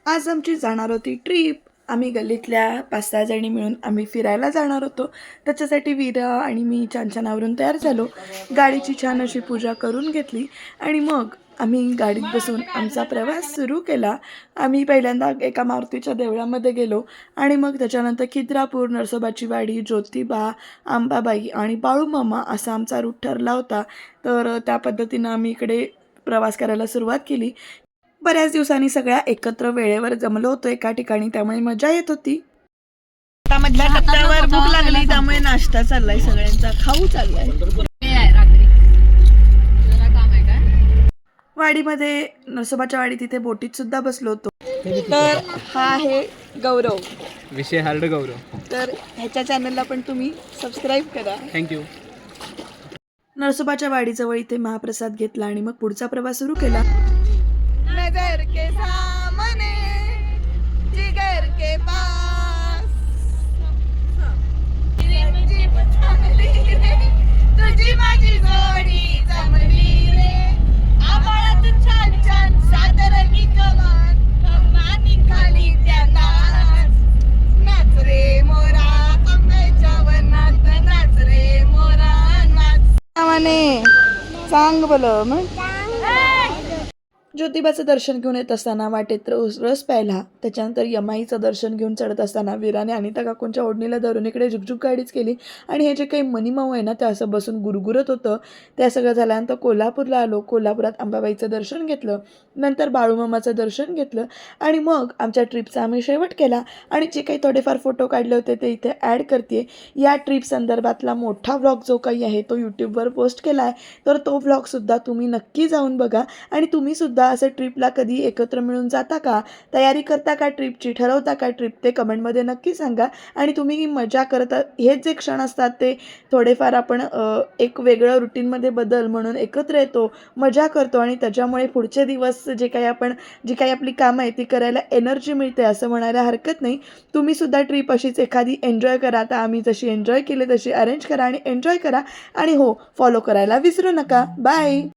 आज आमची जाणार होती ट्रिप. आम्ही गल्लीतल्या 5-6 जणी मिळून आम्ही फिरायला जाणार होतो. त्याच्यासाठी वीरा आणि मी छान छान आवरून तयार झालो. गाडीची छान अशी पूजा करून घेतली आणि मग आम्ही गाडीत बसून आमचा प्रवास सुरू केला. आम्ही पहिल्यांदा एका मारुतीच्या देवळामध्ये गेलो आणि मग त्याच्यानंतर खिद्रापूर, नरसोबाची वाडी, ज्योतिबा, अंबाबाई आणि बाळूमामा असा आमचा रूट ठरला होता. तर त्या पद्धतीनं आम्ही इकडे प्रवास करायला सुरुवात केली. बऱ्याच दिवसांनी सगळ्या एकत्र वेळेवर जमलो होतो एका ठिकाणी, त्यामुळे मजा येत होती. आता मधल्या टप्प्यावर भूक लागली त्यामुळे नाश्ता चाललाय सगळ्यांचा, खाऊ चाललाय. वाडीमध्ये नरसोबाच्या वाडी तिथे बोटीत सुद्धा बसलो होतो. तर हा आहे गौरव, विषय हार्ड गौरव. तर ह्याच्या चॅनलला पण तुम्ही सबस्क्राईब करा. थँक्यू. नरसोबाच्या वाडीजवळ इथे महाप्रसाद घेतला आणि मग पुढचा प्रवास सुरू केला. नजर के सामने जिगर के पास तुझी माझी जोडी जमली रे, आभाळात छान छान सादरंगी कमान कमानी खाली त्या नाच रे मोरा आंब्याच्या वनात नाच रे मोरा नाच. सांग बोल मग. ज्योतिबाचं दर्शन घेऊन येत असताना वाटेत रस प्यायला, त्याच्यानंतर यमाईचं दर्शन घेऊन चढत असताना वीराने अनिता काकूंच्या ओढणीला धरून इकडे झुकझुक गाडीच केली आणि हे जे काही मनीमाऊ आहे ना ते असं बसून गुरगुरत होतं. त्या सगळं झाल्यानंतर कोल्हापूरला आलो. कोल्हापुरात अंबाबाईचं दर्शन घेतलं, नंतर बाळूमामाचं दर्शन घेतलं आणि मग आमच्या ट्रिपचा आम्ही शेवट केला. आणि जे काही थोडेफार फोटो काढले होते ते इथे ॲड करते. या ट्रिप संदर्भातला मोठा व्लॉग जो काही आहे तो यूट्यूबवर पोस्ट केला आहे, तर तो व्लॉगसुद्धा तुम्ही नक्की जाऊन बघा. आणि तुम्हीसुद्धा असं ट्रिपला कधी एकत्र मिळून जाता का, तयारी करता का ट्रिपची, ठरवता का ट्रिप, ते कमेंटमध्ये नक्की सांगा. आणि तुम्ही ही मजा करता, हेच जे क्षण असतात ते थोडेफार आपण एक वेगळं रुटीनमध्ये बदल म्हणून एकत्र येतो, मजा करतो आणि त्याच्यामुळे पुढचे दिवस जी काही आपली कामं आहे ती करायला एनर्जी मिळते असं म्हणायला हरकत नाही. तुम्हीसुद्धा ट्रिप अशीच एखादी एन्जॉय करा. आता आम्ही जशी एन्जॉय केली तशी अरेंज करा आणि एन्जॉय करा. आणि हो, फॉलो करायला विसरू नका. बाय.